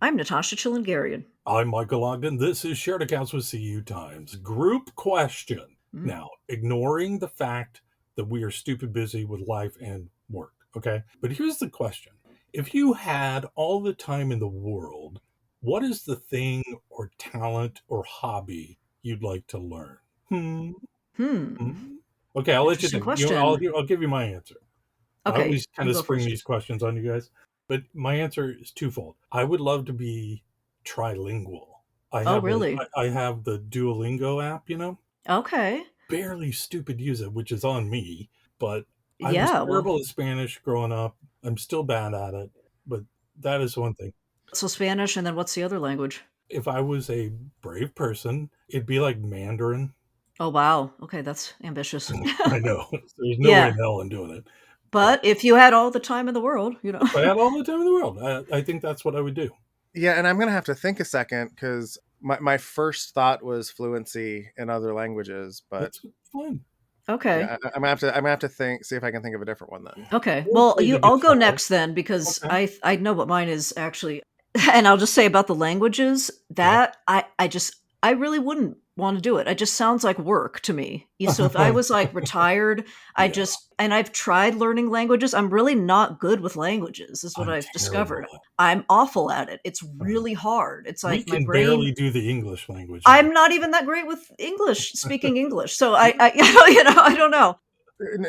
I'm Natasha Chilingarian. I'm Michael Ogden. This is Shared Accounts with CU Times. Group question. Now, ignoring the fact that we are stupid busy with life and work, okay? But here's the question. If you had all the time in the world, what is the thing or talent or hobby you'd like to learn? Okay, I'll let you think. Question. I'll give you my answer. Okay, I always kind of go spring first. these questions on you guys. But my answer is twofold. I would love to be trilingual. Really? I have the Duolingo app, Okay. Barely stupid use it, which is on me. But I was Yeah, terrible at Spanish growing up. I'm still bad at it. But that is one thing. So Spanish, and then what's the other language? If I was a brave person, it'd be like Mandarin. Oh, wow. Okay, that's ambitious. I know. There's no way in hell I'm doing it. But if you had all the time in the world, If I had all the time in the world, I think that's what I would do. Yeah, and I'm going to have to think a second because my first thought was fluency in other languages, but That's fun. Okay. Yeah, I'm gonna have to think, see if I can think of a different one then. Okay. Well, I'll go next then because I know what mine is actually, and I'll just say about the languages that I really wouldn't want to do it. It just sounds like work to me. So if I was like retired, and I've tried learning languages. I'm really not good with languages, is what I've discovered. I'm awful at it. It's really hard. It's like we can barely do the English language. I'm not even that great with speaking English. So I don't know.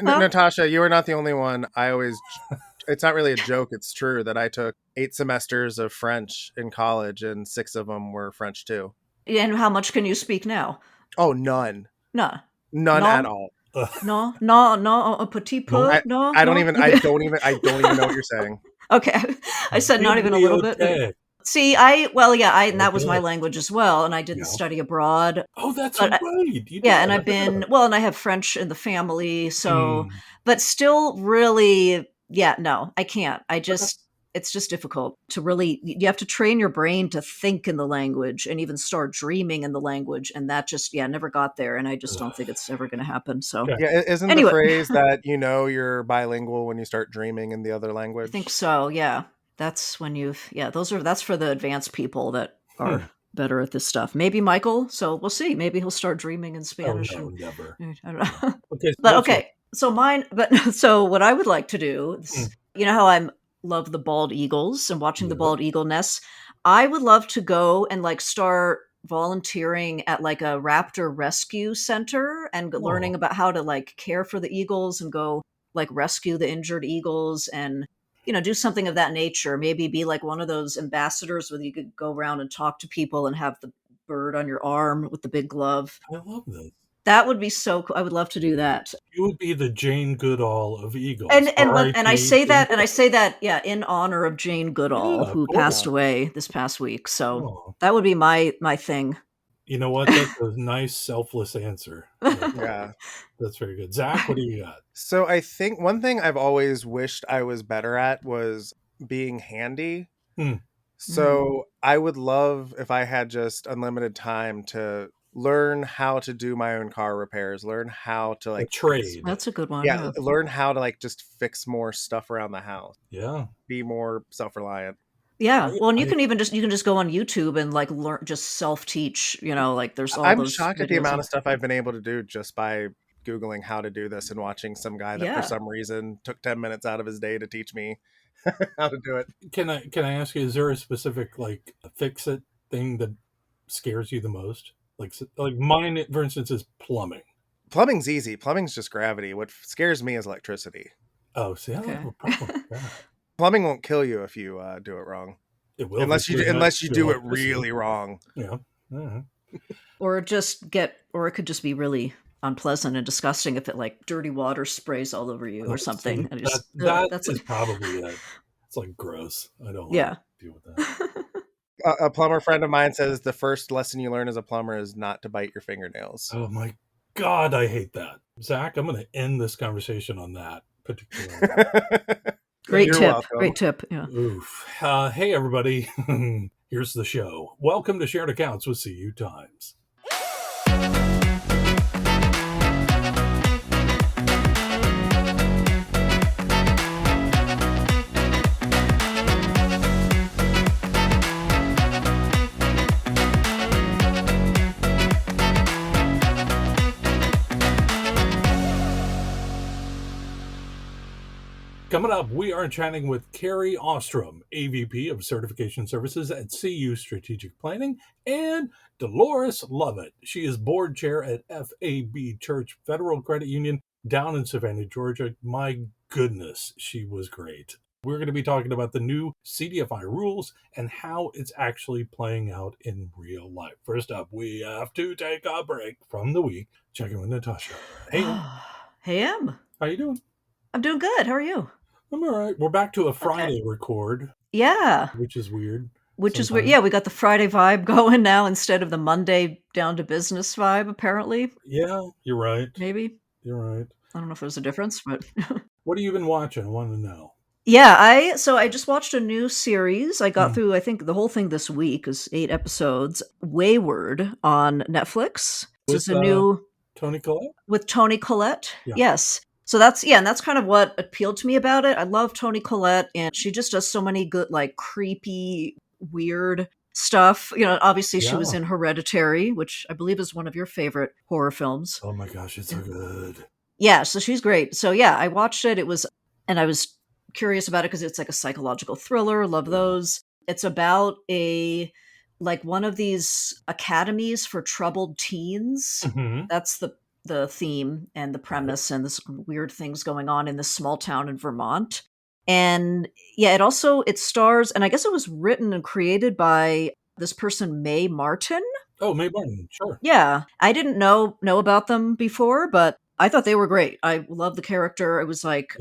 Natasha, you are not the only one. It's not really a joke. It's true that I took 8 semesters of French in college and 6 of them were French too. And how much can you speak now? Oh, none. None at all. No, a petit peu. I don't even know what you're saying. Okay, I said not even a little bit. See, and that was my language as well, and I didn't study abroad. Oh, that's right. And I've been and I have French in the family, so but still, really, no, I can't. It's just difficult to really. You have to train your brain to think in the language and even start dreaming in the language, and that just never got there, and I just don't think it's ever going to happen. So isn't the phrase that you're bilingual when you start dreaming in the other language? I think so. Yeah. That's when that's for the advanced people that are better at this stuff. Maybe Michael. So we'll see. Maybe he'll start dreaming in Spanish. Oh, no, never. I don't know. So what I would like to do is, how I love the bald eagles and watching the bald eagle nests. I would love to go and start volunteering at a raptor rescue center and learning about how to care for the eagles and go rescue the injured eagles and do something of that nature. Maybe be one of those ambassadors where you could go around and talk to people and have the bird on your arm with the big glove. I love this. That would be so cool. I would love to do that. You would be the Jane Goodall of eagles. And I say that, in honor of Jane Goodall, who passed away this past week. So that would be my thing. You know what? That's a nice, selfless answer. Yeah. That's very good. Zach, what do you got? So I think one thing I've always wished I was better at was being handy. So I would love if I had just unlimited time to learn how to do my own car repairs, learn how to trade. That's a good one. Yeah. Learn how to just fix more stuff around the house. Yeah. Be more self-reliant. Yeah, well, and you can just go on YouTube and learn, just self-teach. There's all I'm those. shocked at the amount of stuff I've been able to do just by Googling how to do this and watching some guy that for some reason took 10 minutes out of his day to teach me how to do it. Can I ask you? Is there a specific fix-it thing that scares you the most? Like mine, for instance, is plumbing. Plumbing's easy. Plumbing's just gravity. What scares me is electricity. Oh, see, I don't have a problem with that. Plumbing won't kill you if you do it wrong. It will, unless you do it really wrong. Yeah. Or it could just be really unpleasant and disgusting if it dirty water sprays all over you or something. That's probably it. It's gross. I don't want to deal with that. A plumber friend of mine says the first lesson you learn as a plumber is not to bite your fingernails. Oh my God, I hate that. Zach, I'm going to end this conversation on that particular. Great tip. Yeah. Oof. Hey, everybody. Here's the show. Welcome to Shared Accounts with CU Times. Coming up, we are chatting with Carrie Ostrom, AVP of Certification Services at CU Strategic Planning, and Dolores Lovett. She is board chair at FAB Church Federal Credit Union down in Savannah, Georgia. My goodness, she was great. We're going to be talking about the new CDFI rules and how it's actually playing out in real life. First up, we have to take a break from the week. Checking with Natasha. Hey, Hey, Em. How you doing? I'm doing good. How are you? I'm all right. We're back to a Friday record. Yeah. Which is weird. Is weird. Yeah, we got the Friday vibe going now instead of the Monday down to business vibe, apparently. Yeah, you're right. Maybe. You're right. I don't know if there's a difference, but... What have you been watching? I want to know. Yeah, I just watched a new series. I got through, I think, the whole thing this week. Is 8 episodes. Wayward on Netflix. This is a new... Toni Collette? With Toni Collette, yes. So that's and that's kind of what appealed to me about it. I love Toni Collette, and she just does so many good, like, creepy, weird stuff. Obviously she was in Hereditary, which I believe is one of your favorite horror films. Oh my gosh, it's so good. Yeah, so she's great. So yeah, I watched it. And I was curious about it because it's like a psychological thriller. Love those. It's about one of these academies for troubled teens. Mm-hmm. That's the theme and the premise, and this weird things going on in this small town in Vermont. And yeah, it stars, and I guess it was written and created by this person, Mae Martin. Oh, Mae Martin, sure. Yeah, I didn't know about them before, but I thought they were great. I love the character. It was like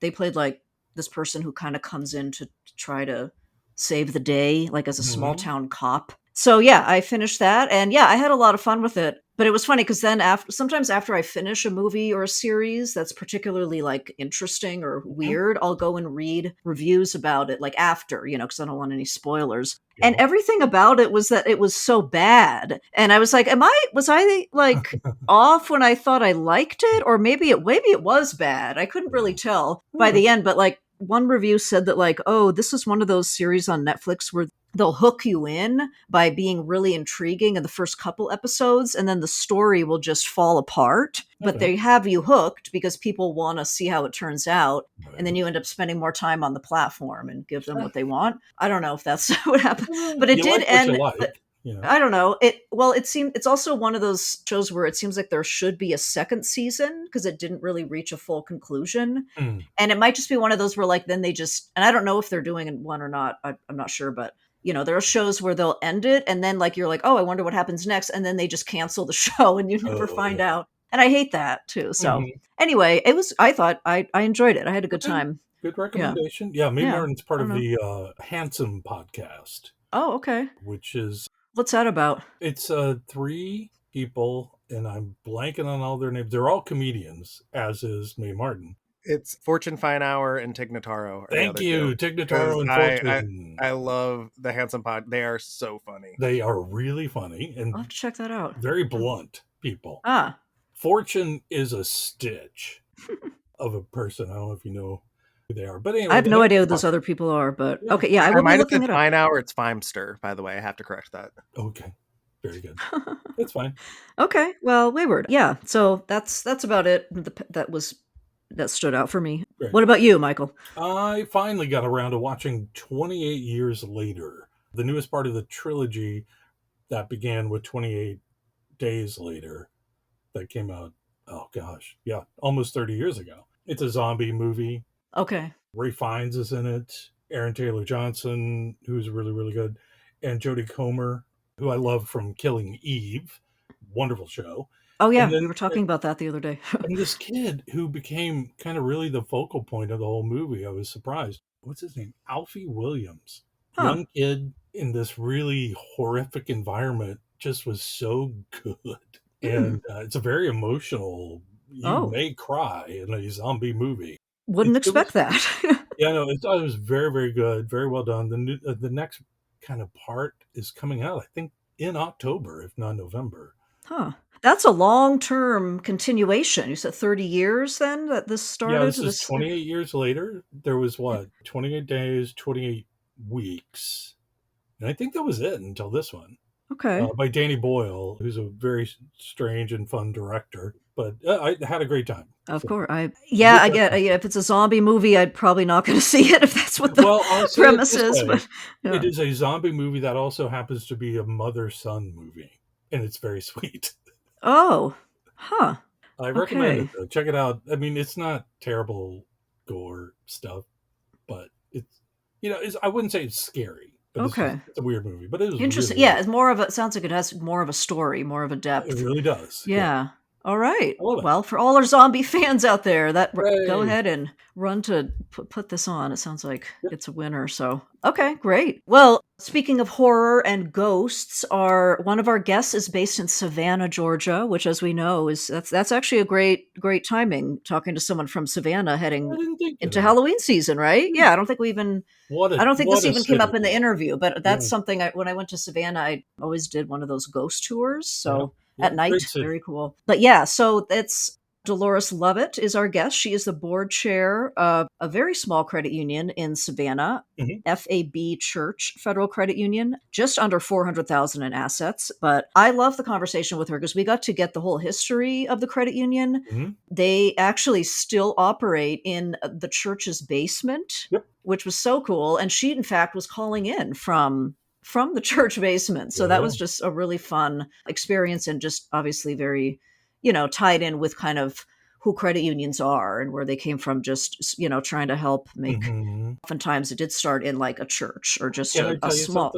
they played like this person who kind of comes in to try to save the day, like as a small town cop. So yeah, I finished that, and yeah, I had a lot of fun with it. But it was funny because then sometimes after I finish a movie or a series that's particularly like interesting or weird, I'll go and read reviews about it like after, because I don't want any spoilers. Yeah. And everything about it was that it was so bad. And I was like, was I like off when I thought I liked it? Or maybe it was bad. I couldn't really tell by the end, but like one review said that like, oh, this is one of those series on Netflix where they'll hook you in by being really intriguing in the first couple episodes, and then the story will just fall apart. But they have you hooked because people want to see how it turns out. And then you end up spending more time on the platform and give them what they want. I don't know if that's what happened, but it did end. I don't know. It's also one of those shows where it seems like there should be a second season because it didn't really reach a full conclusion. And it might just be one of those where like, then they just, and I don't know if they're doing one or not. I'm not sure, but there are shows where they'll end it and then like, you're like, oh, I wonder what happens next. And then they just cancel the show and you never find out. And I hate that too. So anyway, I thought I enjoyed it. I had a good time. Good recommendation. Yeah. Mae Martin's part of the Handsome podcast. Oh, okay. Which is... What's that about? It's 3 people, and I'm blanking on all their names. They're all comedians, as is Mae Martin. It's Fortune Fine Hour and Tig Notaro. Thank you, Tig Notaro and Fortune. I love the Handsome Pod. They are so funny. They are really funny. And I'll have to check that out. Very blunt people. Fortune is a stitch of a person. I don't know if you know who they are. But anyway, I have no idea who those other people are. But okay, yeah, I will be looking it up. Fine Hour, it's Fimester, by the way. I have to correct that. Okay. Very good. That's fine. Okay. Well, Wayward. Yeah. So that's about it. That stood out for me. Great. What about you, Michael? I finally got around to watching 28 Years Later, the newest part of the trilogy that began with 28 Days Later that came out, almost 30 years ago. It's a zombie movie. Okay. Ray Fiennes is in it. Aaron Taylor Johnson, who's really, really good. And Jodie Comer, who I love from Killing Eve. Wonderful show. Oh, yeah. We were talking about that the other day. And this kid who became kind of really the focal point of the whole movie, I was surprised. What's his name? Alfie Williams. Young kid in this really horrific environment, just was so good. And it's a very emotional, you may cry in a zombie movie. Wouldn't expect that. Yeah, no, it was very, very good. Very well done. The next kind of part is coming out, I think, in October, if not November. Huh. That's a long-term continuation. You said 30 years then that this started? Yeah, this is 28 years later. There was 28 days, 28 weeks. And I think that was it until this one. Okay. By Danny Boyle, who's a very strange and fun director. But I had a great time. Of course. I get if it's a zombie movie, I'm probably not going to see it if that's what the I'll say premise it this is. way. But It is a zombie movie that also happens to be a mother-son movie, and it's very sweet. Oh, huh. I recommend it, though. Check it out. I mean, it's not terrible gore stuff, but it's, I wouldn't say it's scary. But it's a weird movie, but it is interesting. Really, it's more of it sounds like it has more of a story, more of a depth. It really does. Yeah. All right. I love it. Well, for all our zombie fans out there, go ahead and run to put this on. It sounds like it's a winner. So, okay, great. Well, speaking of horror and ghosts, one of our guests is based in Savannah, Georgia, which, as we know, that's actually a great timing. Talking to someone from Savannah heading into Halloween season, right? Yeah, I don't think I don't think this even came up in the interview, but that's something. When I went to Savannah, I always did one of those ghost tours. So. At night. Very cool. But so it's Dolores Lovett is our guest. She is the board chair of a very small credit union in Savannah, FAB Church Federal Credit Union, just under 400,000 in assets. But I love the conversation with her because we got to get the whole history of the credit union. They actually still operate in the church's basement, which was so cool. And she, in fact, was calling in from the church basement. So that was just a really fun experience and just obviously very, tied in with kind of who credit unions are and where they came from, just, trying to help make, oftentimes it did start in like a church or just a small,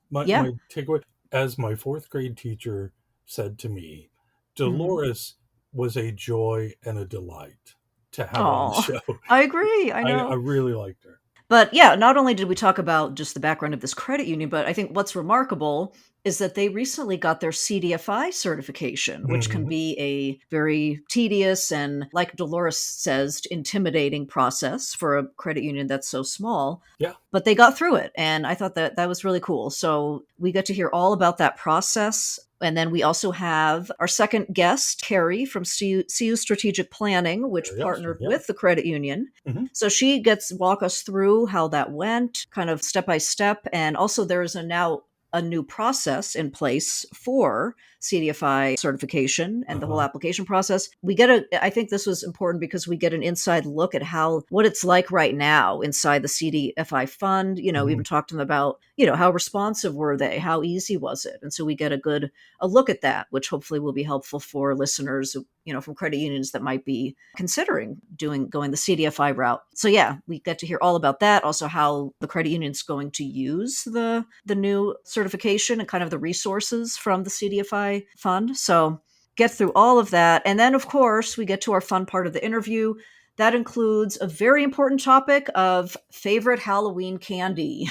my takeaway, as my fourth grade teacher said to me, Dolores was a joy and a delight to have on the show. I agree. I know. I really liked her. But not only did we talk about just the background of this credit union, but I think what's remarkable is that they recently got their CDFI certification, which can be a very tedious and, like Dolores says, intimidating process for a credit union that's so small. Yeah. But they got through it. And I thought that was really cool. So we got to hear all about that process. And then we also have our second guest, Carrie from CU Strategic Planning, which partnered with the credit union. So she walk us through how that went, kind of step by step. And also there is now a new process in place for CDFI certification and the whole application process. I think this was important because we get an inside look at what it's like right now inside the CDFI fund. We even talked to them about, how responsive were they? How easy was it? And so we get a look at that, which hopefully will be helpful for listeners, from credit unions that might be considering going the CDFI route. So we get to hear all about that. Also how the credit union is going to use the new certification and kind of the resources from the CDFI fund. So get through all of that. And then, of course, we get to our fun part of the interview. That includes a very important topic of favorite Halloween candy,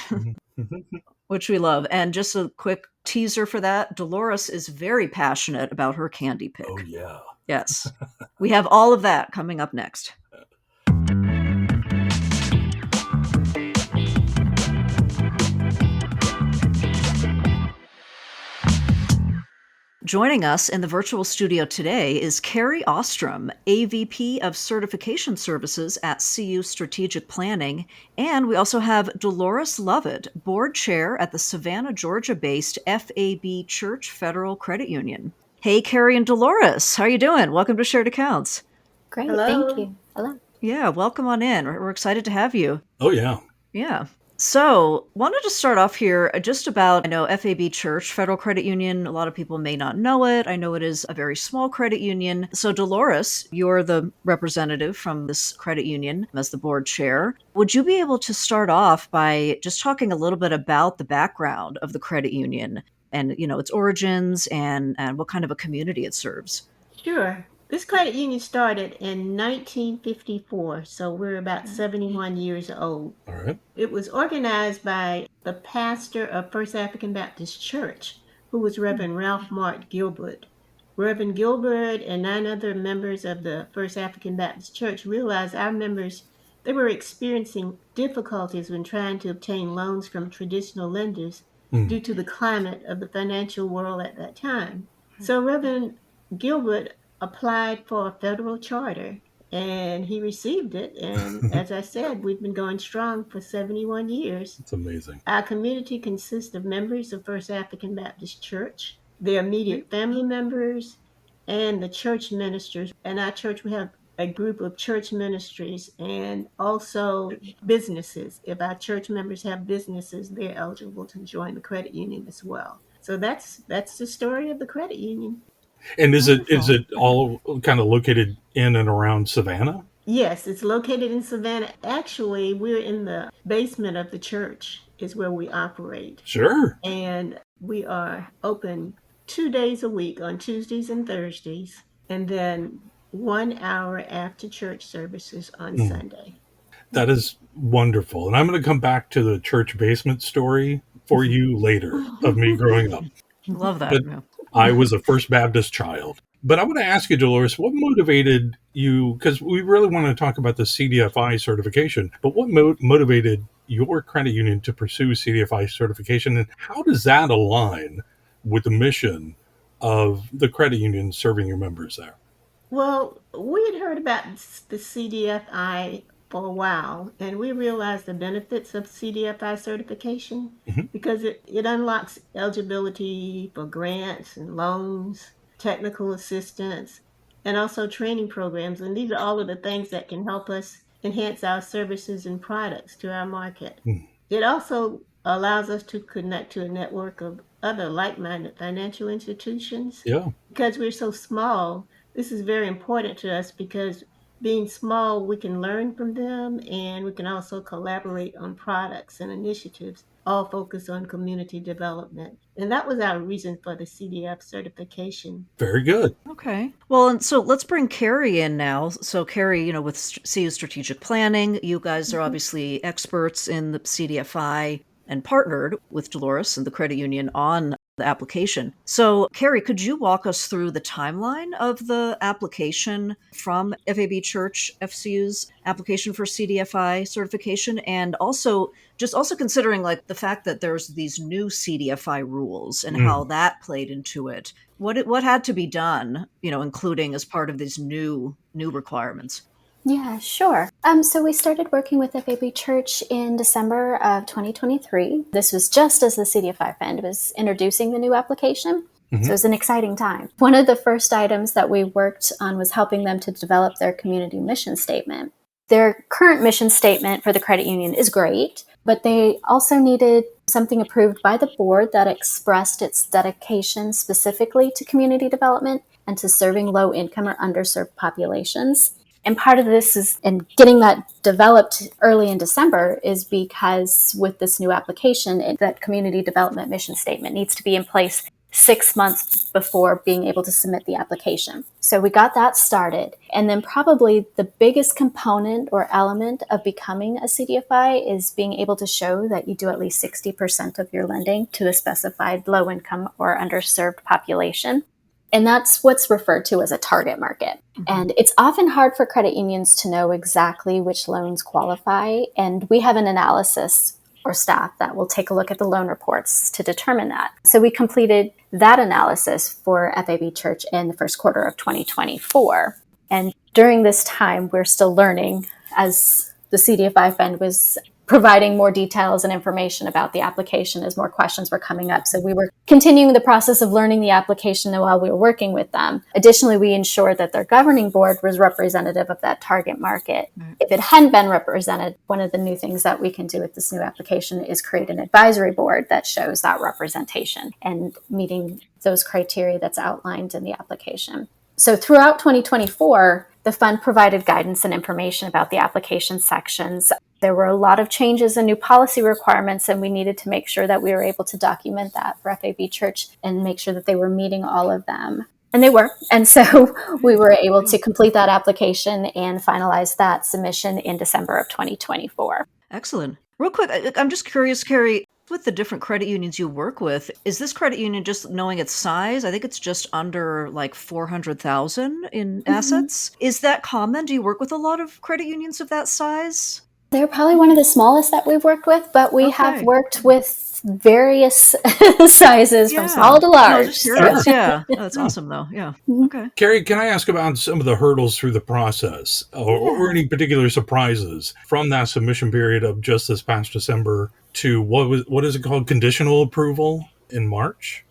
which we love. And just a quick teaser for that, Dolores is very passionate about her candy pick. Oh, yeah. Yes. We have all of that coming up next. Joining us in the virtual studio today is Carrie Ostrom, AVP of Certification Services at CU Strategic Planning, and we also have Dolores Lovett, Board Chair at the Savannah, Georgia-based FAB Church Federal Credit Union. Hey, Carrie and Dolores, how are you doing? Welcome to Shared Accounts. Great, thank you. Hello. Yeah, welcome on in. We're excited to have you. Oh, yeah. Yeah. So, wanted to start off here just about, FAB Church, Federal Credit Union. A lot of people may not know it. I know it is a very small credit union. So, Dolores, you're the representative from this credit union as the board chair. Would you be able to start off by just talking a little bit about the background of the credit union and, its origins and what kind of a community it serves? Sure. This credit union started in 1954, so we're about 71 years old. All right. It was organized by the pastor of First African Baptist Church, who was Reverend Ralph Mart Gilbert. Reverend Gilbert and 9 other members of the First African Baptist Church realized our members, they were experiencing difficulties when trying to obtain loans from traditional lenders due to the climate of the financial world at that time. So Reverend Gilbert applied for a federal charter and he received it. And as I said, we've been going strong for 71 years. It's amazing. Our community consists of members of First African Baptist Church, their immediate family members, and the church ministers. In our church, we have a group of church ministries and also businesses. If our church members have businesses, they're eligible to join the credit union as well. So that's the story of the credit union. And is Wonderful. it all kind of located in and around Savannah? Yes, it's located in Savannah. Actually, we're in the basement of the church is where we operate. Sure. And we are open 2 days a week on Tuesdays and Thursdays, and then 1 hour after church services on Sunday. That is wonderful. And I'm going to come back to the church basement story for you later of me growing up. Love that. But Yeah. I was a First Baptist child. But I want to ask you, Dolores, what motivated you? Because we really want to talk about the CDFI certification, but what motivated your credit union to pursue CDFI certification, and how does that align with the mission of the credit union serving your members there? Well, we had heard about the CDFI for a while, and we realized the benefits of CDFI certification Mhm. because it unlocks eligibility for grants and loans, technical assistance, and also training programs. And these are all of the things that can help us enhance our services and products to our market. Mm. It also allows us to connect to a network of other like minded financial institutions. Yeah, Because we're so small, this is very important to us because being small, we can learn from them and we can also collaborate on products and initiatives, all focused on community development. And that was our reason for the CDF certification. very good. Okay. Well, and so let's bring Carrie in now. So, Carrie, with CU Strategic Planning, you guys are obviously experts in the CDFI and partnered with Dolores and the credit union on the application. So, Carrie, could you walk us through the timeline of the application from FAB Church FCU's application for CDFI certification, and also considering like the fact that there's these new CDFI rules and how that played into it? What had to be done, including as part of these new requirements? Yeah, sure. So we started working with FAB Church in December of 2023. This was just as the CDFI Fund was introducing the new application. Mhm. So it was an exciting time. One of the first items that we worked on was helping them to develop their community mission statement. Their current mission statement for the credit union is great, but they also needed something approved by the board that expressed its dedication specifically to community development and to serving low-income or underserved populations. And part of this is, and getting that developed early in December, is because with this new application, that community development mission statement needs to be in place 6 months before being able to submit the application. So we got that started. And then probably the biggest component or element of becoming a CDFI is being able to show that you do at least 60% of your lending to a specified low-income or underserved population. And that's what's referred to as a target market. Mm-hmm. And it's often hard for credit unions to know exactly which loans qualify. And we have an analysis or staff that will take a look at the loan reports to determine that. So we completed that analysis for FAB Church in the first quarter of 2024. And during this time, we're still learning as the CDFI Fund was providing more details and information about the application as more questions were coming up. So we were continuing the process of learning the application while we were working with them. Additionally, we ensured that their governing board was representative of that target market. Mm-hmm. If it hadn't been represented, one of the new things that we can do with this new application is create an advisory board that shows that representation and meeting those criteria that's outlined in the application. So throughout 2024, the fund provided guidance and information about the application sections. There were a lot of changes and new policy requirements, and we needed to make sure that we were able to document that for FAB Church and make sure that they were meeting all of them. And they were. And so we were able to complete that application and finalize that submission in December of 2024. Excellent. Real quick, I'm just curious, Carrie, with the different credit unions you work with, is this credit union, just knowing its size, I think it's just under like 400,000 in assets. Is that common? Do you work with a lot of credit unions of that size? They're probably one of the smallest that we've worked with, but we have worked with various sizes from small to large. No, just curious. Yeah. Oh, that's awesome though. Yeah. Okay. Carrie, can I ask about some of the hurdles through the process or any particular surprises from that submission period of just this past December to what is it called? Conditional approval in March?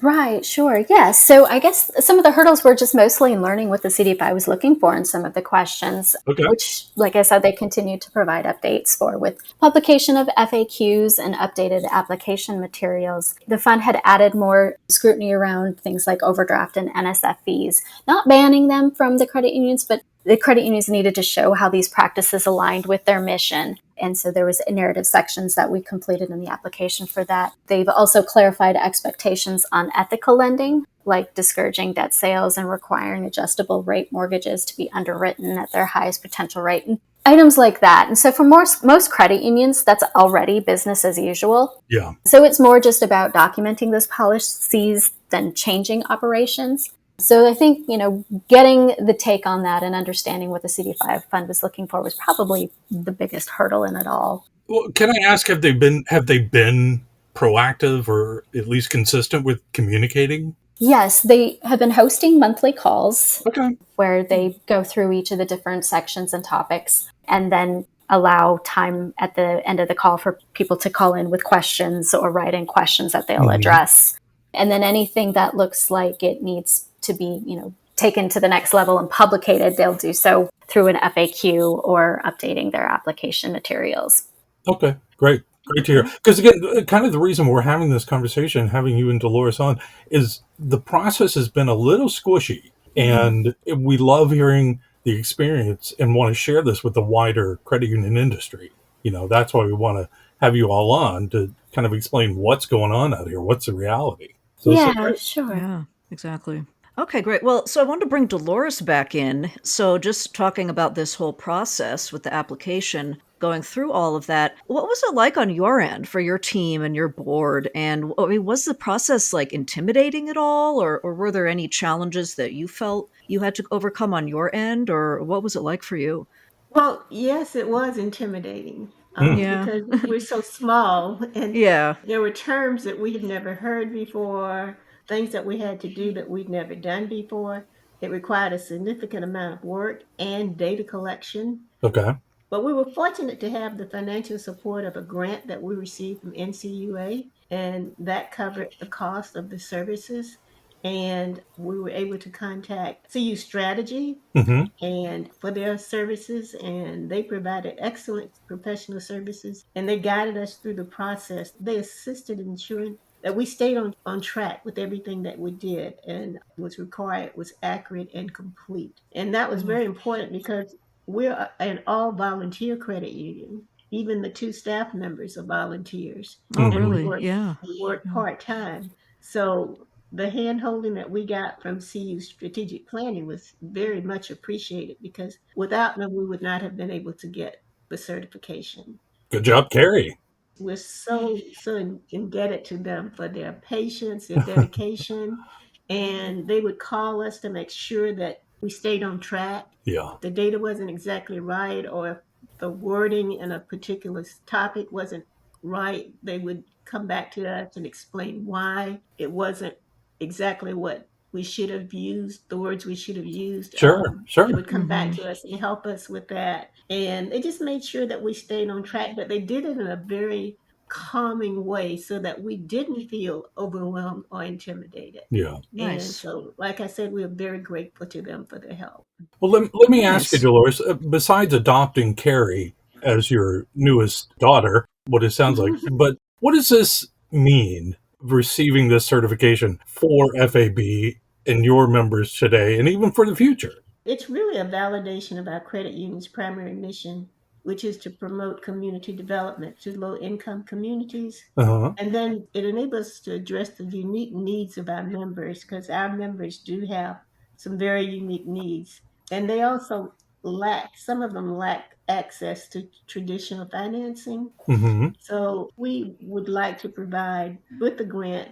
Right, sure. Yes. So I guess some of the hurdles were just mostly in learning what the CDFI was looking for in some of the questions, Okay. which, like I said, they continue to provide updates for with publication of FAQs and updated application materials. The fund had added more scrutiny around things like overdraft and NSF fees, not banning them from the credit unions, but the credit unions needed to show how these practices aligned with their mission. And so there was narrative sections that we completed in the application for that. They've also clarified expectations on ethical lending, like discouraging debt sales and requiring adjustable rate mortgages to be underwritten at their highest potential rate, and items like that. And so for most credit unions, that's already business as usual. Yeah. So it's more just about documenting those policies than changing operations. So I think, getting the take on that and understanding what the CD5 fund was looking for was probably the biggest hurdle in it all. Well, can I ask, have they been proactive or at least consistent with communicating? Yes, they have been hosting monthly calls Okay. where they go through each of the different sections and topics and then allow time at the end of the call for people to call in with questions or write in questions that they'll address. And then anything that looks like it needs to be, taken to the next level and publicated, they'll do so through an FAQ or updating their application materials. Okay, great. Great to hear. Because again, kind of the reason we're having this conversation, having you and Dolores on, is the process has been a little squishy. And we love hearing the experience and want to share this with the wider credit union industry. That's why we want to have you all on to kind of explain what's going on out here. What's the reality? So Yeah, sure. Yeah, exactly. Okay, great. Well, so I wanted to bring Dolores back in. So just talking about this whole process with the application, going through all of that, what was it like on your end for your team and your board? And I mean, was the process like intimidating at all? Or were there any challenges that you felt you had to overcome on your end? Or what was it like for you? Well, yes, it was intimidating Yeah. because we're so small and Yeah. there were terms that we had never heard before, things that we had to do that we'd never done before. It required a significant amount of work and data collection. Okay. But we were fortunate to have the financial support of a grant that we received from NCUA, and that covered the cost of the services. And we were able to contact CU Strategy Mm-hmm. and for their services, and they provided excellent professional services, and they guided us through the process. They assisted in ensuring that we stayed on track with everything that we did and was required was accurate and complete. And that was very important because we're an all volunteer credit union. Even the two staff members are volunteers, Oh, and we really? work Yeah. we work part-time. So the hand holding that we got from CU strategic planning was very much appreciated because without them, we would not have been able to get the certification. Good job, Carrie. We're so indebted to them for their patience, their dedication, and they would call us to make sure that we stayed on track. Yeah. If the data wasn't exactly right, or if the wording in a particular topic wasn't right, they would come back to us and explain why it wasn't exactly what we should have used, the words we should have used. Sure. They Sure. would come back to us and help us with that. And they just made sure that we stayed on track, but they did it in a very calming way so that we didn't feel overwhelmed or intimidated. Yeah. And Nice. so, like I said, we're very grateful to them for their help. Well, let me ask you, Nice. Dolores, besides adopting Carrie as your newest daughter, what it sounds like, but what does this mean, receiving this certification for FAB and your members today and even for the future? It's really a validation of our credit union's primary mission, which is to promote community development to low income communities. Uh-huh. And then it enables us to address the unique needs of our members because our members do have some very unique needs. And they also some of them lack access to traditional financing. Mm-hmm. So we would like to provide with the grant,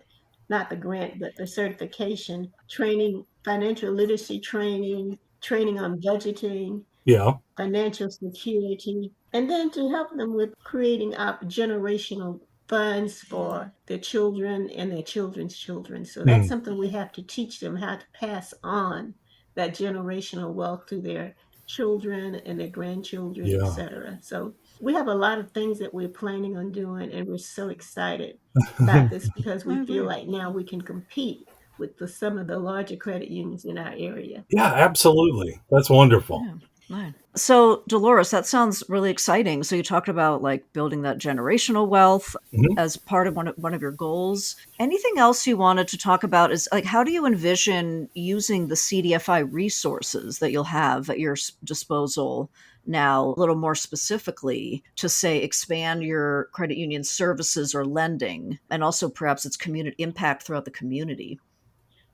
not the grant, but the certification training, financial literacy training, training on budgeting, Yeah. financial security, and then to help them with creating up generational funds for their children and their children's children. So that's Mm. something we have to teach them how to pass on that generational wealth to their children and their grandchildren, Yeah. etc. So We have a lot of things that we're planning on doing, and we're so excited about this because we feel like now we can compete with some of the larger credit unions in our area. Yeah, absolutely. That's wonderful. Yeah. Nice. So, Dolores, that sounds really exciting. So, you talked about like building that generational wealth as part of one of your goals. Anything else you wanted to talk about is like how do you envision using the CDFI resources that you'll have at your disposal now, a little more specifically, to say expand your credit union services or lending, and also perhaps its community impact throughout the community?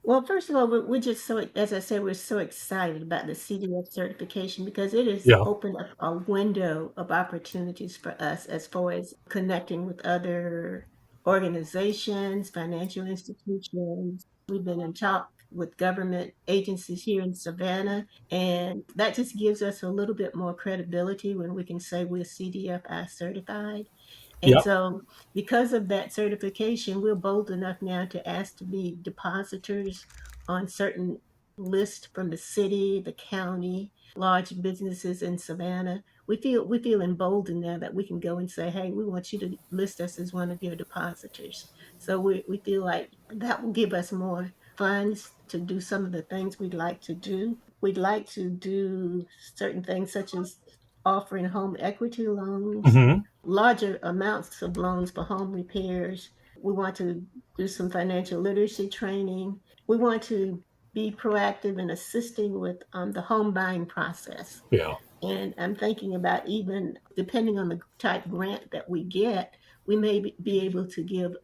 Well, first of all, we're just so, as I said, we're so excited about the CDF certification because it has Yeah. opened up a window of opportunities for us as far as connecting with other organizations, financial institutions. We've been in talk with government agencies here in Savannah, and that just gives us a little bit more credibility when we can say we're CDFI certified. And Yeah. so, because of that certification, we're bold enough now to ask to be depositors on certain lists from the city, the county, large businesses in Savannah. We feel emboldened now that we can go and say, "Hey, we want you to list us as one of your depositors." So we feel like that will give us more funds to do some of the things we'd like to do. We'd like to do certain things such as offering home equity loans, larger amounts of loans for home repairs. We want to do some financial literacy training. We want to be proactive in assisting with the home buying process. Yeah. And I'm thinking about even depending on the type grant that we get, we may be able to give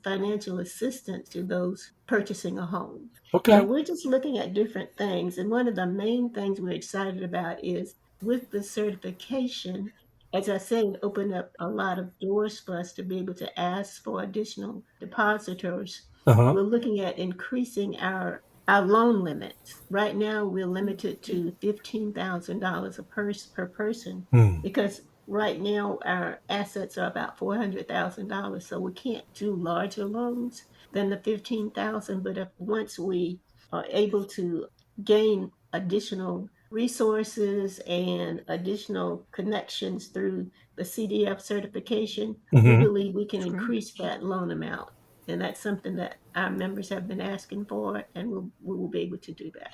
financial assistance to those purchasing a home. Okay. So we're just looking at different things. And one of the main things we're excited about is with the certification, as I said, it opened up a lot of doors for us to be able to ask for additional depositors. We're looking at increasing our loan limits. Right now, we're limited to $15,000 per person because right now our assets are about $400,000, so we can't do larger loans than the 15,000. But if once we are able to gain additional resources and additional connections through the CDF certification, we believe we can increase that loan amount. And that's something that our members have been asking for, and we will be able to do that.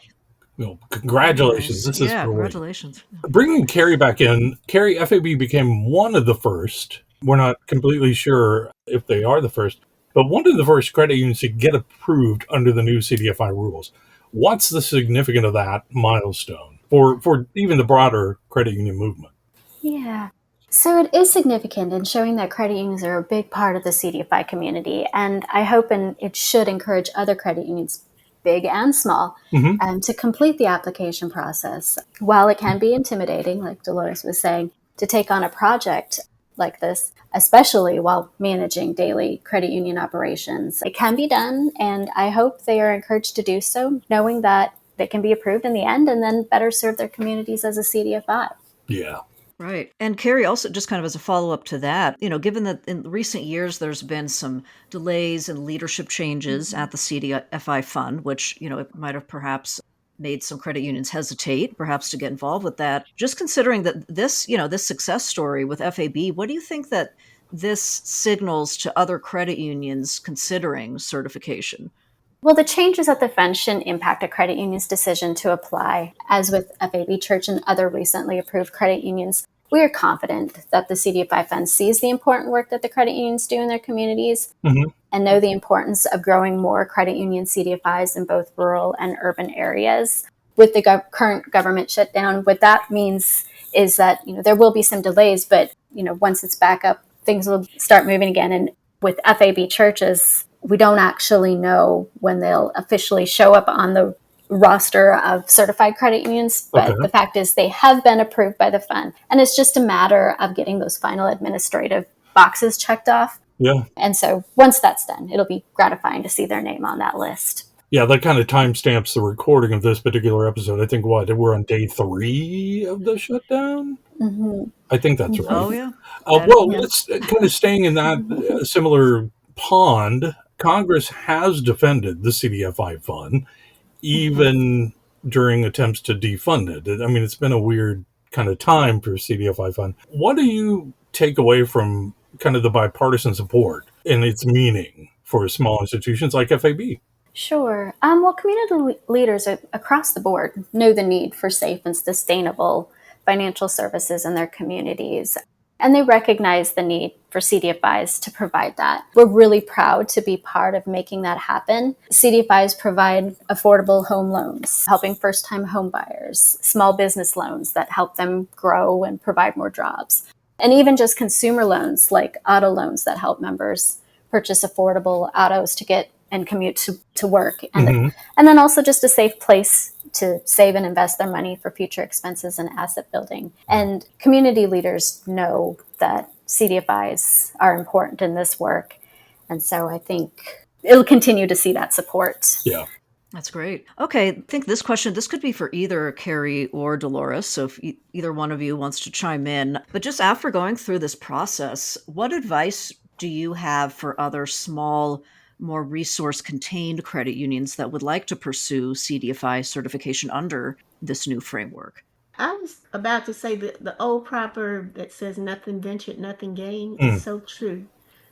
Well, congratulations. Nice. This is Yeah, great. congratulations. Bringing Carrie back in, Carrie, FAB became one of the first. We're not completely sure if they are the first, but one of the first credit unions to get approved under the new CDFI rules. What's the significance of that milestone for even the broader credit union movement? Yeah. So it is significant in showing that credit unions are a big part of the CDFI community. And I hope and it should encourage other credit unions, big and small, to complete the application process. While it can be intimidating, like Dolores was saying, to take on a project like this, especially while managing daily credit union operations, it can be done. And I hope they are encouraged to do so, knowing that they can be approved in the end and then better serve their communities as a CDFI. Yeah. Right. And Carrie, also just kind of as a follow-up to that, given that in recent years there's been some delays and leadership changes at the CDFI fund, which, it might have perhaps made some credit unions hesitate, perhaps to get involved with that. Just considering that this success story with FAB, what do you think that this signals to other credit unions considering certification? Well, the changes at the fund shouldn't impact a credit union's decision to apply. As with FAB Church and other recently approved credit unions, we are confident that the CDFI fund sees the important work that the credit unions do in their communities and know the importance of growing more credit union CDFIs in both rural and urban areas. With the current government shutdown, what that means is that there will be some delays, but once it's back up, things will start moving again. And with FAB churches, we don't actually know when they'll officially show up on the roster of certified credit unions, but the fact is they have been approved by the fund. And it's just a matter of getting those final administrative boxes checked off. Yeah. And so once that's done, it'll be gratifying to see their name on that list. Yeah, that kind of timestamps the recording of this particular episode. I think we're on day 3 of the shutdown? I think that's right. Oh, yeah. Let's kind of staying in that similar pond. Congress has defended the CDFI fund, even during attempts to defund it. I mean, it's been a weird kind of time for CDFI Fund. What do you take away from kind of the bipartisan support and its meaning for small institutions like FAB? Sure. Well, community leaders across the board know the need for safe and sustainable financial services in their communities. And they recognize the need for CDFIs to provide that. We're really proud to be part of making that happen. CDFIs provide affordable home loans, helping first-time home buyers, small business loans that help them grow and provide more jobs, and even just consumer loans like auto loans that help members purchase affordable autos to get and commute to work. And then also just a safe place to save and invest their money for future expenses and asset building. And community leaders know that CDFIs are important in this work. And so I think it'll continue to see that support. Yeah. That's great. Okay, I think this could be for either Carrie or Dolores. So if either one of you wants to chime in. But just after going through this process, what advice do you have for other small, more resource-contained credit unions that would like to pursue CDFI certification under this new framework? I was about to say that the old proverb that says nothing ventured, nothing gained is so true.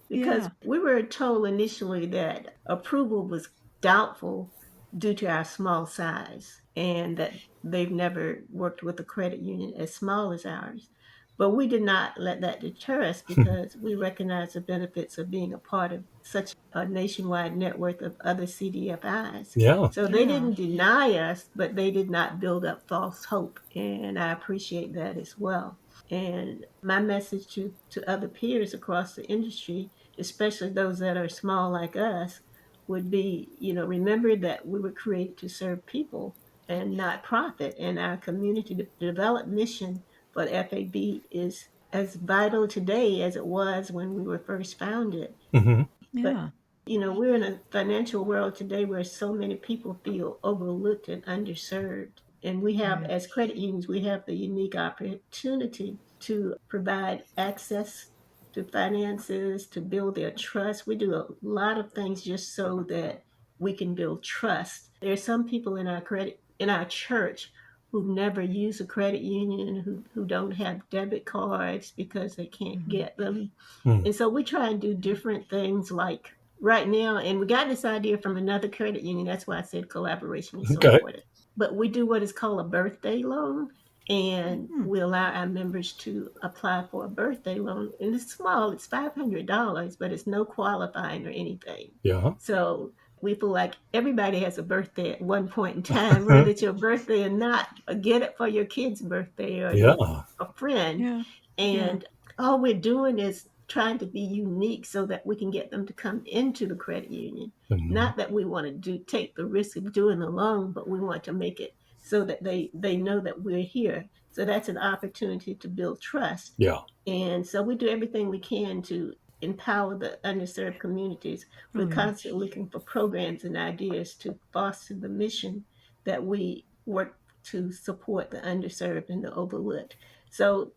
Because we were told initially that approval was doubtful due to our small size and that they've never worked with a credit union as small as ours. But we did not let that deter us because we recognize the benefits of being a part of such a nationwide network of other CDFIs. Yeah. So they didn't deny us, but they did not build up false hope. And I appreciate that as well. And my message to other peers across the industry, especially those that are small like us, would be, remember that we were created to serve people and not profit. And our community development mission for the FAB is as vital today as it was when we were first founded. But, we're in a financial world today where so many people feel overlooked and underserved. And we have, as credit unions, we have the unique opportunity to provide access to finances, to build their trust. We do a lot of things just so that we can build trust. There are some people in our church who've never used a credit union, who don't have debit cards because they can't get them. And so we try and do different things like right now, and we got this idea from another credit union. That's why I said collaboration is so important. But we do what is called a birthday loan, and we allow our members to apply for a birthday loan. And it's small, it's $500, but it's no qualifying or anything. Yeah. So we feel like everybody has a birthday at one point in time, whether it's your birthday or not. Get it for your kid's birthday or a friend. And all we're doing is trying to be unique so that we can get them to come into the credit union. Not that we want to take the risk of doing the loan, but we want to make it so that they know that we're here. So that's an opportunity to build trust. Yeah. And so we do everything we can to empower the underserved communities. We're constantly looking for programs and ideas to foster the mission that we work to support the underserved and the overlooked. So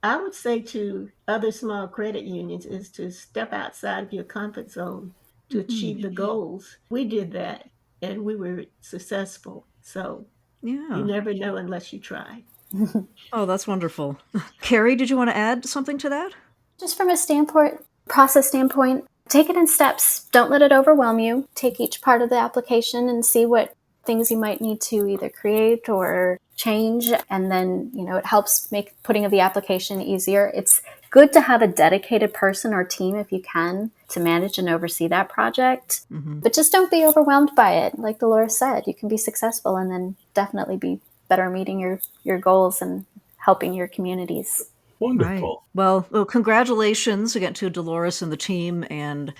I would say to other small credit unions is to step outside of your comfort zone to achieve the goals. We did that and we were successful. So you never know unless you try. Oh, that's wonderful. Carrie, did you want to add something to that? Just from a process standpoint, take it in steps. Don't let it overwhelm you. Take each part of the application and see what things you might need to either create or change. And then, it helps make putting of the application easier. It's good to have a dedicated person or team, if you can, to manage and oversee that project. But just don't be overwhelmed by it. Like Dolores said, you can be successful and then definitely be better meeting your goals and helping your communities. Wonderful. Right. Well, congratulations again to Dolores and the team, and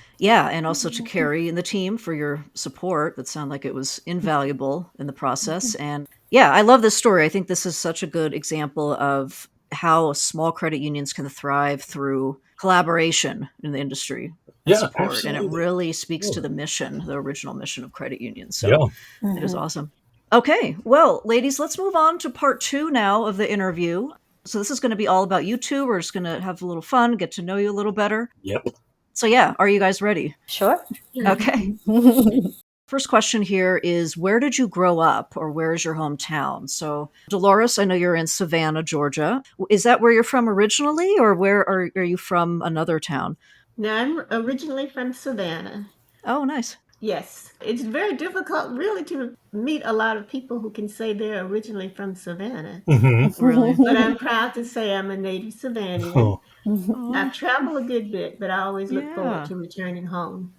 also to Carrie and the team for your support. That sounded like it was invaluable in the process. And I love this story. I think this is such a good example of how small credit unions can thrive through collaboration in the industry and support. Absolutely. And it really speaks to the mission, the original mission of credit unions. So it is awesome. Okay, well, ladies, let's move on to part 2 now of the interview. So this is going to be all about you two. We're just going to have a little fun, get to know you a little better. Yep. So are you guys ready? Sure. Okay. First question here is, where did you grow up, or where is your hometown? So, Dolores, I know you're in Savannah, Georgia. Is that where you're from originally, or where are you from another town? Now, I'm originally from Savannah. Oh, nice. Yes. It's very difficult, really, to meet a lot of people who can say they're originally from Savannah. Really? But I'm proud to say I'm a native Savannian. Oh, I've traveled a good bit, but I always look forward yeah. to returning home.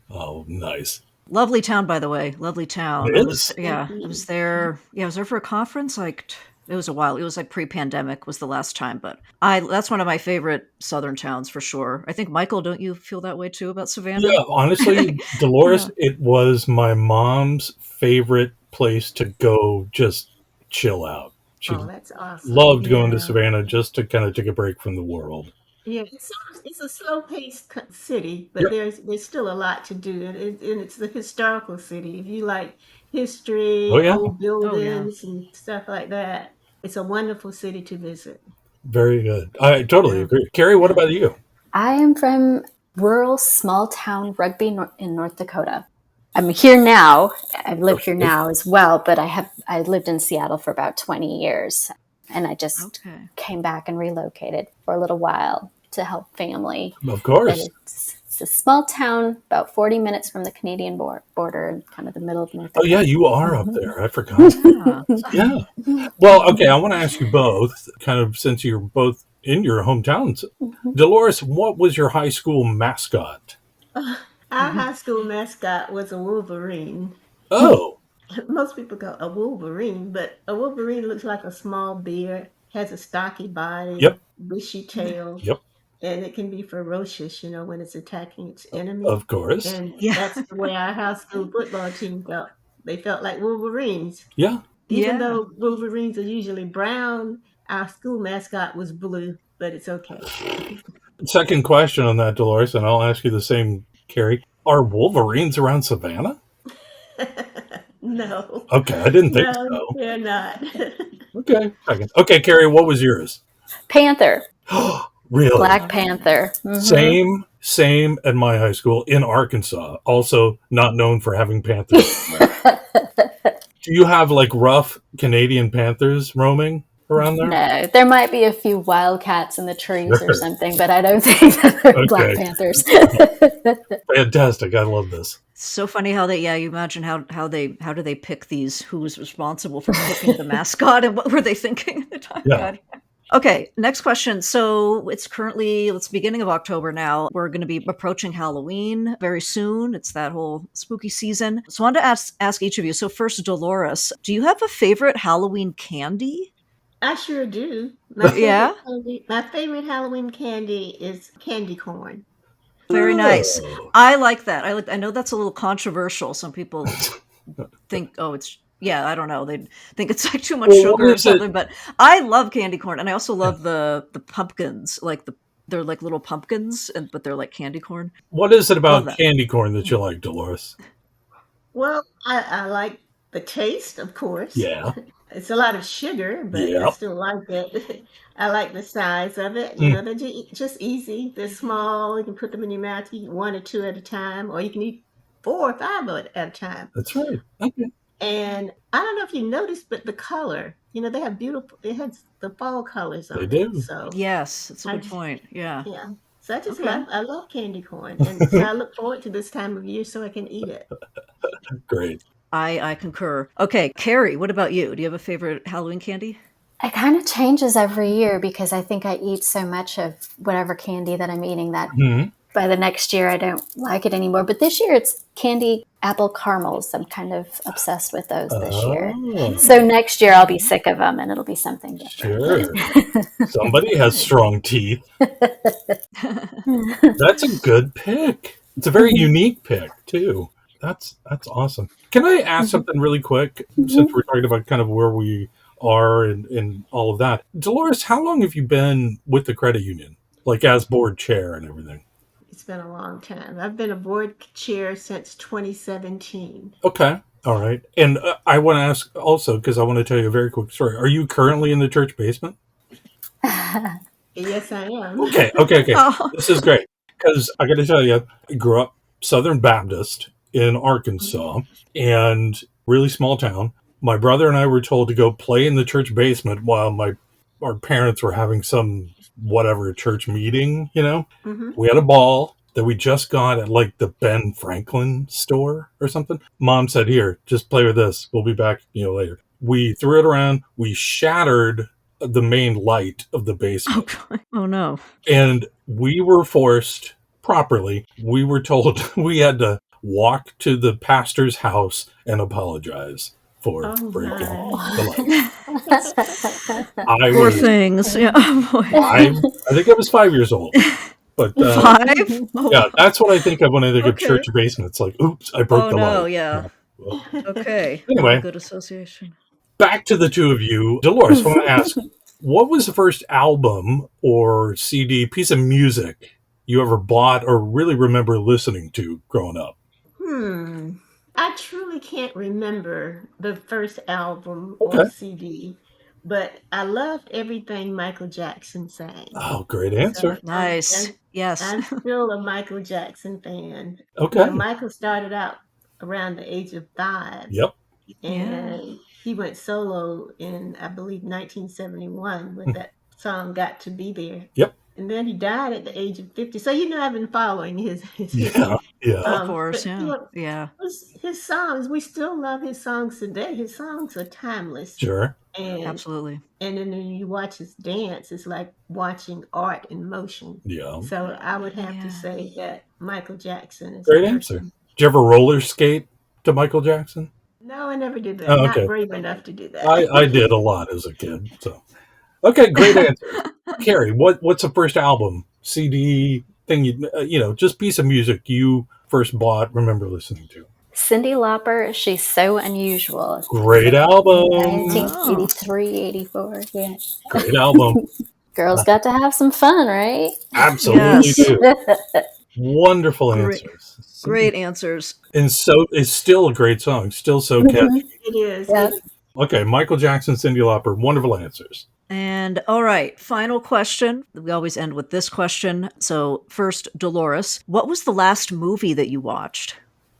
Oh, nice. Lovely town, by the way. Lovely town. It I is. was there. Yeah, I was there for a conference. It was a while. It was like pre-pandemic was the last time, but that's one of my favorite southern towns for sure. I think, Michael, don't you feel that way too about Savannah? Yeah, honestly, Dolores, Yeah. it was my mom's favorite place to go just chill out. She Oh, that's awesome. loved going to Yeah. Savannah just to kind of take a break from the world. Yeah, it's a slow-paced city, but Yep. there's still a lot to do, and it's the historical city. If you like history, Oh, yeah. old Oh, yeah. buildings, and stuff like that, it's a wonderful city to visit. Very good. I totally Yeah. agree. Carrie, what about you? I am from rural small town Rugby in North Dakota. I'm here now. I've lived here now as well, but I lived in Seattle for about 20 years, and I just came back and relocated for a little while to help family. Of course. But it's a small town, about 40 minutes from the Canadian border, in kind of the middle of North Dakota. Oh, yeah, you are up there. I forgot. Yeah. Well, okay, I want to ask you both, kind of since you're both in your hometowns. Dolores, what was your high school mascot? Our high school mascot was a Wolverine. Oh. Most people go a Wolverine, but a Wolverine looks like a small bear, has a stocky body, Yep. bushy tail, Yep. and it can be ferocious, when it's attacking its enemy. Of course. And Yeah. that's the way our high school football team felt. They felt like Wolverines. Yeah. Even though Wolverines are usually brown, our school mascot was blue, but it's okay. Second question on that, Dolores, and I'll ask you the same, Carrie. Are Wolverines around Savannah? No. Okay, I didn't think No, so. they're not. Okay. Okay, Carrie, what was yours? Panther. Really? Black Panther. Same at my high school in Arkansas. Also not known for having panthers. Do you have like rough Canadian panthers roaming around there? No, there might be a few wildcats in the trees or something, but I don't think that they're Black Panthers. Fantastic. I love this. So funny how you imagine how do they pick these, who's responsible for picking the mascot, and what were they thinking at the time? Yeah. Okay, next question. So it's beginning of October now. We're going to be approaching Halloween very soon. It's that whole spooky season. So I wanted to ask each of you. So first, Dolores, do you have a favorite Halloween candy? I sure do. My favorite Halloween candy is candy corn. Very nice. I like that. I know that's a little controversial. Some people think, I don't know. They think it's like too much sugar or something, but I love candy corn, and I also love the pumpkins. They're like little pumpkins, but they're like candy corn. What is it about candy corn that you like, Dolores? Well, I like the taste, of course. Yeah. It's a lot of sugar, but I still like it. I like the size of it. They're just easy. They're small. You can put them in your mouth. You eat one or two at a time, or you can eat 4 or 5 at a time. That's right. Okay. And I don't know if you noticed, but the color, they have the fall colors on They it. do. So yes, that's a good point. Yeah. Yeah. So I love candy corn. And so I look forward to this time of year so I can eat it. Great. I concur. Okay, Carrie, what about you? Do you have a favorite Halloween candy? It kind of changes every year because I think I eat so much of whatever candy that I'm eating that by the next year I don't like it anymore. But this year it's candy apple caramels. I'm kind of obsessed with those this year. So next year I'll be sick of them and it'll be something different. Sure. Somebody has strong teeth. That's a good pick. It's a very unique pick too. That's awesome. Can I ask something really quick, since we're talking about kind of where we are and all of that? Dolores, how long have you been with the credit union, like as board chair and everything? It's been a long time. I've been a board chair since 2017. Okay. All right. And I want to ask also, because I want to tell you a very quick story. Are you currently in the church basement? Yes, I am. Okay. Oh. This is great. Because I got to tell you, I grew up Southern Baptist in Arkansas, and really small town. My brother and I were told to go play in the church basement while our parents were having some whatever church meeting, Mm-hmm. We had a ball that we just got at like the Ben Franklin store or something. Mom said, "Here, just play with this. We'll be back, later." We threw it around. We shattered the main light of the basement. Oh no. And we were forced properly. We were told we had to walk to the pastor's house and apologize for breaking the light. Poor things. Yeah. I think I was 5 years old. But 5? Yeah, that's what I think of when I think of church basement. It's like, oops, I broke the light. Yeah. Well, okay. Anyway, good association. Back to the two of you. Dolores, I want to ask, what was the first album or CD, piece of music you ever bought or really remember listening to growing up? I truly can't remember the first album or CD, but I loved everything Michael Jackson sang. Oh, great answer. So Nice. Yes. I'm still a Michael Jackson fan. Okay. Michael started out around the age of 5. Yep. And he went solo in, I believe, 1971 with that song "Got to Be There." Yep. And then he died at the age of 50. So I've been following his history. Yeah. Of course, His songs, we still love his songs today. His songs are timeless. Sure. And absolutely. And then when you watch his dance, it's like watching art in motion. Yeah. So I would have to say that Michael Jackson is great answer. Did you ever roller skate to Michael Jackson? No, I never did that. Oh, okay. Not brave enough to do that. I did a lot as a kid. So, okay, great answer. Carrie, what's the first album, CD thing, just piece of music you first bought, remember listening to? Cyndi Lauper, She's So Unusual. Great album. 1983, 84, yeah. Great album. Girls got to have some fun, right? Absolutely do. Wonderful answers. Great answers. And so it's still a great song. Still so catchy. It is. Yeah. Okay, Michael Jackson, Cyndi Lauper, wonderful answers. And all right, final question. We always end with this question. So first, Dolores, what was the last movie that you watched?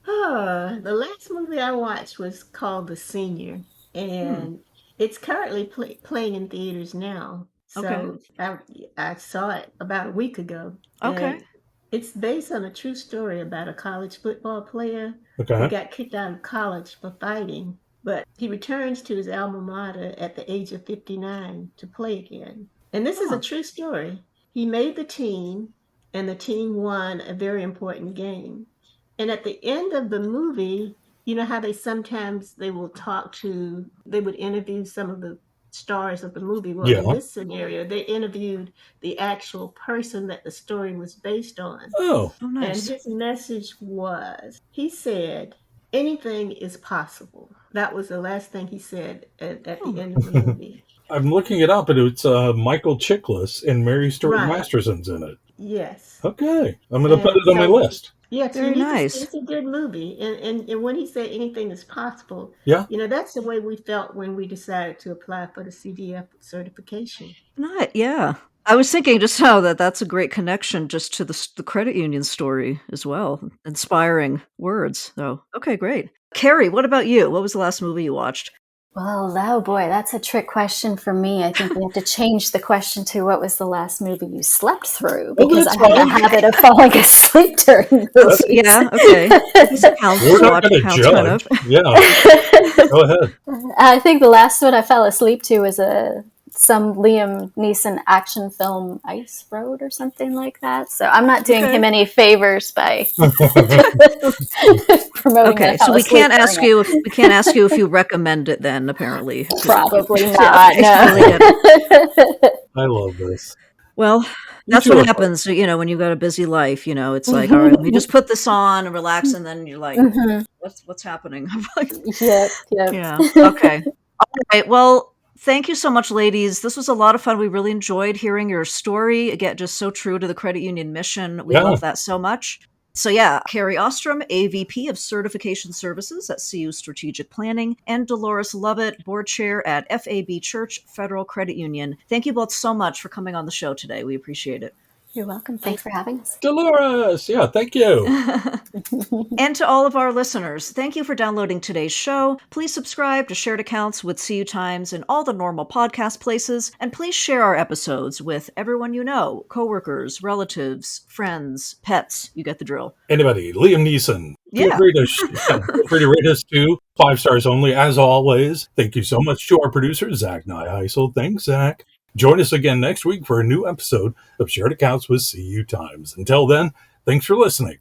The last movie I watched was called The Senior, and it's currently playing in theaters now. So I saw it about a week ago. Okay. It's based on a true story about a college football player who got kicked out of college for fighting, but he returns to his alma mater at the age of 59 to play again. And this is a true story. He made the team, and the team won a very important game. And at the end of the movie, you know how they would interview some of the stars of the movie. Well, in this scenario, they interviewed the actual person that the story was based on. Oh, nice. And his message was, he said, anything is possible. That was the last thing he said at the end of the movie. I'm looking it up, and it's Michael Chiklis and Mary Stuart Masterson's in it. Yes. Okay. I'm going to put it on my list. Yeah, very nice. It's a good movie. And when he said anything is possible, that's the way we felt when we decided to apply for the CDF certification. Yeah. I was thinking just how that's a great connection just to the credit union story as well. Inspiring words. So, okay, great. Carrie, what about you? What was the last movie you watched? Well, oh boy, that's a trick question for me. I think we have to change the question to what was the last movie you slept through, because I have a habit of falling asleep during movies. Yeah, okay. We're not going to judge. Yeah, go ahead. I think the last one I fell asleep to was some Liam Neeson action film, Ice Road or something like that. So I'm not doing him any favors by promoting. Okay, so we can't ask you if you recommend it. Then apparently, probably not. No. I love this. Well, that's what happens. When you've got a busy life. It's like, all right, let me just put this on and relax, and then you're like, what's happening? Yeah. Okay. All right. Well. Thank you so much, ladies. This was a lot of fun. We really enjoyed hearing your story. Again, just so true to the credit union mission. We love that so much. So Carrie Ostrom, AVP of Certification Services at CU Strategic Planning, and Dolores Lovett, Board Chair at FAB Church Federal Credit Union. Thank you both so much for coming on the show today. We appreciate it. You're welcome. Thanks for having us. Dolores, yeah, thank you. And to all of our listeners, thank you for downloading today's show. Please subscribe to Shared Accounts with CU Times in all the normal podcast places, and please share our episodes with everyone you know, coworkers, relatives, friends, pets. You get the drill. Anybody, Liam Neeson. Yeah. Feel free to rate us too. 5 stars only, as always. Thank you so much to our producer, Zach Nyheisel. Thanks, Zach. Join us again next week for a new episode of Shared Accounts with CU Times. Until then, thanks for listening.